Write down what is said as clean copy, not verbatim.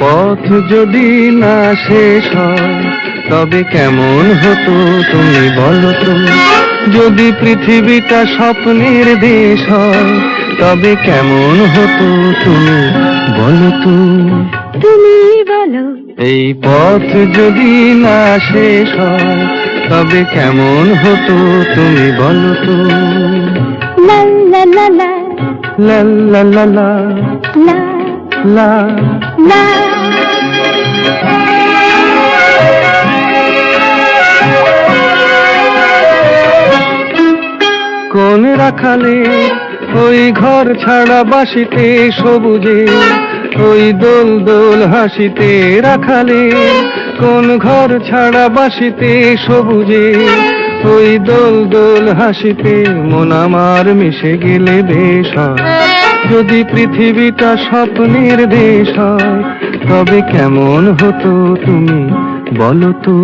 পথ যদি না শেষ হয় তবে কেমন হতো তুমি বলো তো। যদি পৃথিবীটা স্বপ্নের দেশ হয় তবে কেমন হতো তুমি বলো তো। তুমি বলো। এই পথ যদি না শেষ হয় তবে কেমন হতো তুমি বলো তো। লা লা লা লা লা লা লা লা লা লা লা। কোন রাখালে ওই ঘর ছাড়া বাসিতে সবুজে, ওই দোল দোল হাসিতে রাখালে কোন ঘর ছাড়া বাসিতে সবুজে, ওই দোল দোল হাসিতে মন আমার মিশে গেলে বেশ হয়। যদি পৃথিবীটা স্বপ্নের দেশ হয় তবে কেমন হতো তুমি বলো তো।